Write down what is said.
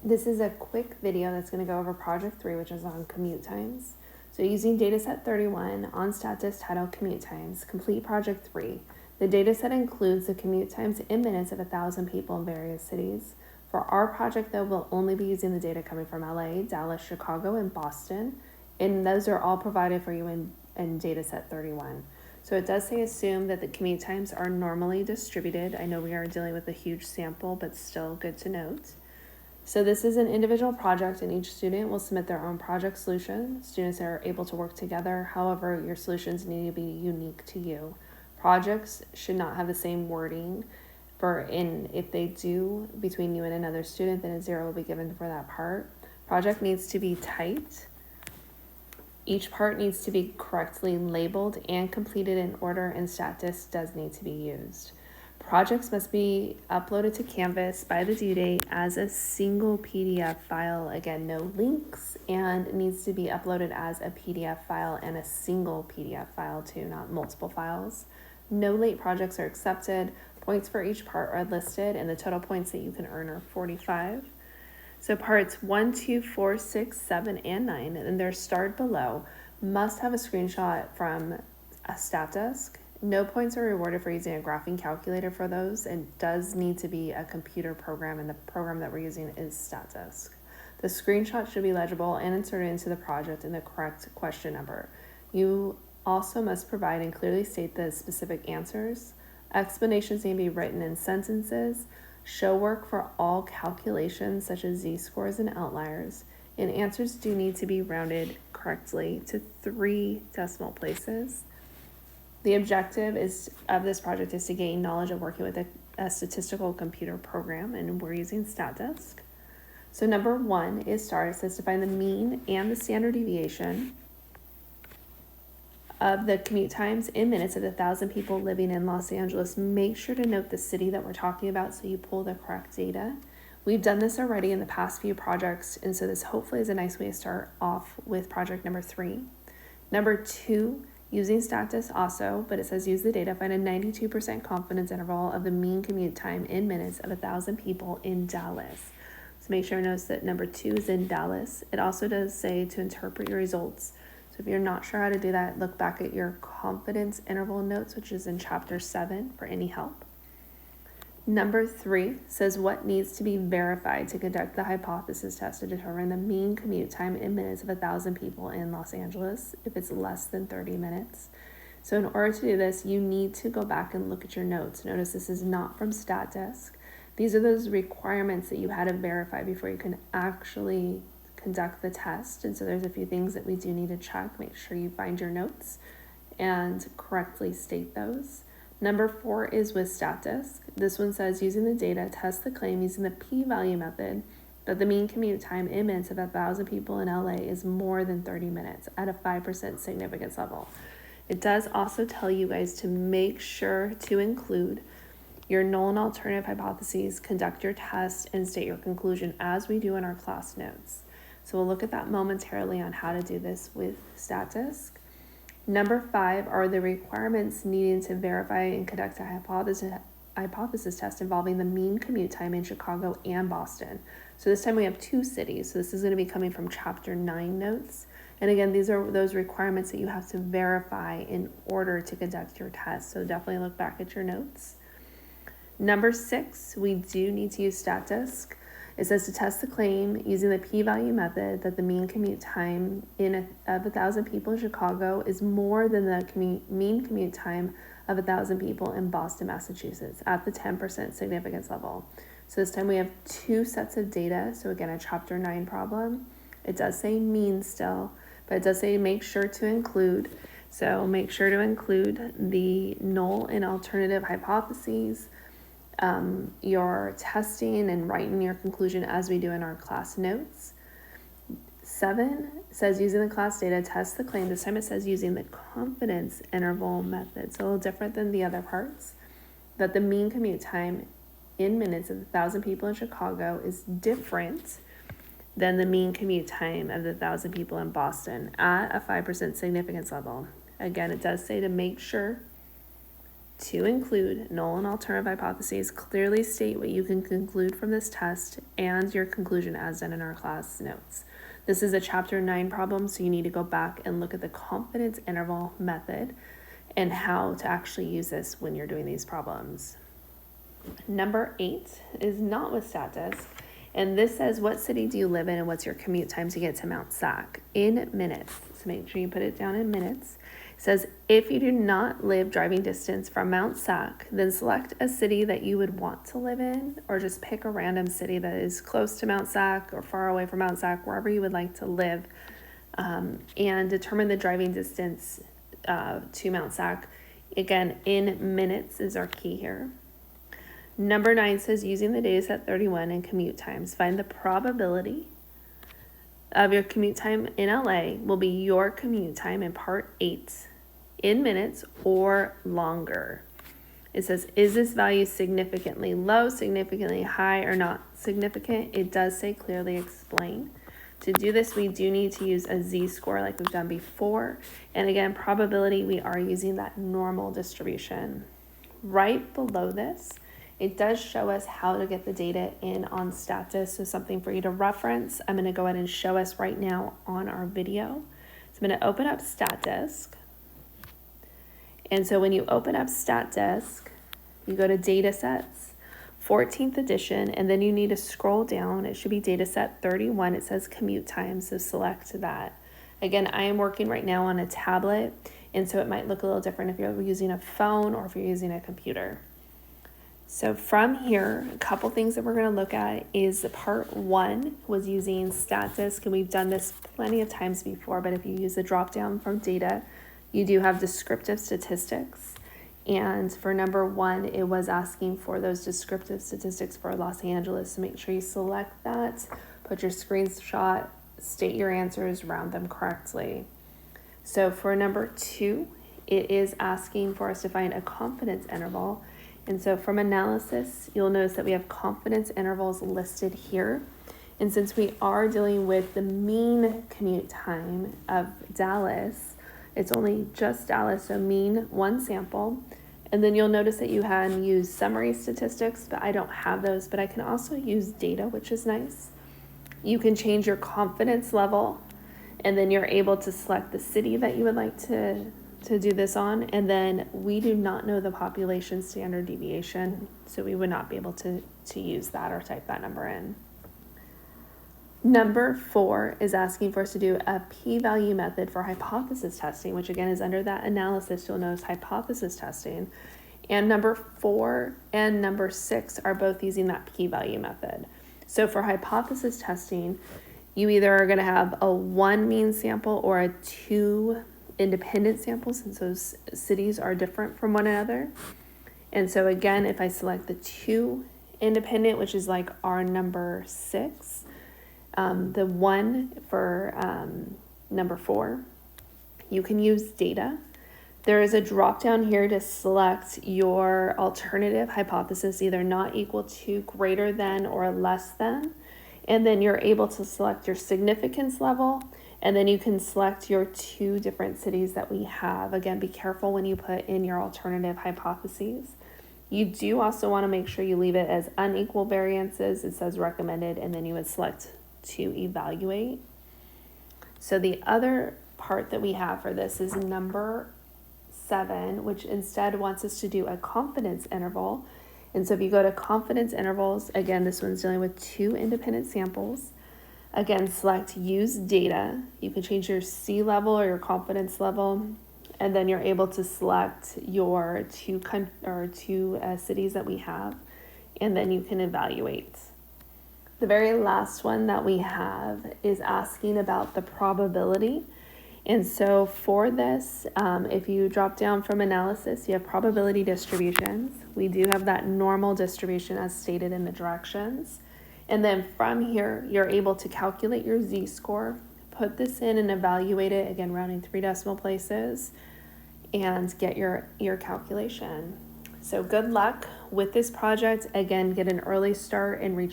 This is a quick video that's going to go over project 3, which is on commute times. So using dataset 31 on StatDisk titled commute times, complete project 3. The dataset includes the commute times in minutes of 1,000 people in various cities. For our project, though, we'll only be using the data coming from LA, Dallas, Chicago, and Boston. And those are all provided for you in dataset 31. So it does say assume that the commute times are normally distributed. I know we are dealing with a huge sample, but still good to note. So this is an individual project and each student will submit their own project solution. Students are able to work together. However, your solutions need to be unique to you. Projects should not have the same wording if they do between you and another student, then a 0 will be given for that part. Project needs to be typed. Each part needs to be correctly labeled and completed in order, and StatDisk does need to be used. Projects must be uploaded to Canvas by the due date as a single PDF file. Again, no links, and it needs to be uploaded as a PDF file and a single PDF file too, not multiple files. No late projects are accepted. Points for each part are listed, and the total points that you can earn are 45. So parts 1, 2, 4, 6, 7, and 9, and they're starred below, must have a screenshot from a StatDisk. No points are rewarded for using a graphing calculator for those. It does need to be a computer program, and the program that we're using is StatDisk. The screenshot should be legible and inserted into the project in the correct question number. You also must provide and clearly state the specific answers. Explanations need to be written in sentences. Show work for all calculations such as z-scores and outliers. And answers do need to be rounded correctly to 3 decimal places. The objective of this project is to gain knowledge of working with a statistical computer program, and we're using StatDisk. So number 1 is start. It says to find the mean and the standard deviation of the commute times in minutes of 1,000 people living in Los Angeles. Make sure to note the city that we're talking about so you pull the correct data. We've done this already in the past few projects, and so this hopefully is a nice way to start off with project number 3. Number 2, using StatDisk also, but it says use the data, find a 92% confidence interval of the mean commute time in minutes of 1,000 people in Dallas. So make sure to notice that number 2 is in Dallas. It also does say to interpret your results. So if you're not sure how to do that, look back at your confidence interval notes, which is in chapter 7 for any help. Number 3 says what needs to be verified to conduct the hypothesis test to determine the mean commute time in minutes of 1,000 people in Los Angeles if it's less than 30 minutes. So in order to do this, you need to go back and look at your notes. Notice this is not from StatDisk. These are those requirements that you had to verify before you can actually conduct the test. And so there's a few things that we do need to check. Make sure you find your notes and correctly state those. Number 4 is with StatDisk. This one says using the data, test the claim using the p-value method that the mean commute time in minutes of 1,000 people in LA is more than 30 minutes at a 5% significance level. It does also tell you guys to make sure to include your null and alternative hypotheses, conduct your test, and state your conclusion as we do in our class notes. So we'll look at that momentarily on how to do this with StatDisk. Number 5 are the requirements needing to verify and conduct a hypothesis test involving the mean commute time in Chicago and Boston. So this time we have 2 cities. So this is going to be coming from chapter 9 notes. And again, these are those requirements that you have to verify in order to conduct your test. So definitely look back at your notes. Number 6, we do need to use StatDisk. It says to test the claim using the p-value method that the mean commute time of 1,000 people in Chicago is more than the mean commute time of 1,000 people in Boston, Massachusetts at the 10% significance level. So this time we have 2 sets of data. So again, a chapter 9 problem. It does say mean still, but it does say make sure to include. So make sure to include the null and alternative hypotheses, your testing, and writing your conclusion as we do in our class notes. 7 says using the class data, test the claim. This time it says using the confidence interval method. So a little different than the other parts. That the mean commute time in minutes of 1,000 people in Chicago is different than the mean commute time of the 1,000 people in Boston at a 5% significance level. Again, it does say to make sure to include null and alternative hypotheses, clearly state what you can conclude from this test and your conclusion as done in our class notes. This is a chapter 9 problem, so you need to go back and look at the confidence interval method and how to actually use this when you're doing these problems. Number 8 is not with StatDisk, and this says, what city do you live in and what's your commute time to get to Mount SAC in minutes? So make sure you put it down in minutes. It says, if you do not live driving distance from Mount SAC, then select a city that you would want to live in, or just pick a random city that is close to Mount SAC or far away from Mount SAC, wherever you would like to live, and determine the driving distance to Mount SAC. Again, in minutes is our key here. Number 9 says, using the data set 31 and commute times, find the probability of your commute time in LA will be your commute time in part 8 in minutes or longer. It says, is this value significantly low, significantly high, or not significant? It does say clearly explain. To do this, we do need to use a z-score like we've done before. And again, probability, we are using that normal distribution. Right below this, it does show us how to get the data in on StatDisk, so something for you to reference. I'm going to go ahead and show us right now on our video. So I'm going to open up StatDisk. And so when you open up StatDisk, you go to Datasets, 14th edition, and then you need to scroll down. It should be Dataset 31. It says Commute Time, so select that. Again, I am working right now on a tablet, and so it might look a little different if you're using a phone or if you're using a computer. So from here, a couple things that we're going to look at is part 1 was using StatDisk, and we've done this plenty of times before, but if you use the drop down from data, you do have descriptive statistics. And for number 1, it was asking for those descriptive statistics for Los Angeles. So make sure you select that, put your screenshot, state your answers, round them correctly. So for number 2, it is asking for us to find a confidence interval. And so from analysis, you'll notice that we have confidence intervals listed here. And since we are dealing with the mean commute time of Dallas, it's only just Dallas, so mean 1 sample. And then you'll notice that you can use summary statistics, but I don't have those, but I can also use data, which is nice. You can change your confidence level, and then you're able to select the city that you would like to do this on, and then we do not know the population standard deviation, so we would not be able to use that or type that number in. Number 4 is asking for us to do a p-value method for hypothesis testing, which again is under that analysis. You'll notice hypothesis testing, and number 4 and number 6 are both using that p-value method. So for hypothesis testing, you either are going to have a 1 mean sample or a 2 independent samples, since those cities are different from one another. And so again, if I select the 2 independent, which is like our number 6, the 1 for number 4, you can use data. There is a drop down here to select your alternative hypothesis, either not equal to, greater than, or less than. And then you're able to select your significance level, and then you can select your 2 different cities that we have. Again, be careful when you put in your alternative hypotheses. You do also want to make sure you leave it as unequal variances. It says recommended, and then you would select to evaluate. So the other part that we have for this is number 7, which instead wants us to do a confidence interval. And so if you go to confidence intervals, again, this one's dealing with 2 independent samples. Again, select use data. You can change your C level or your confidence level, and then you're able to select your 2 cities that we have, and then you can evaluate. The very last one that we have is asking about the probability. And so for this, if you drop down from analysis, you have probability distributions. We do have that normal distribution as stated in the directions. And then from here, you're able to calculate your z-score, put this in and evaluate it, again, rounding 3 decimal places, and get your calculation. So good luck with this project. Again, get an early start and reach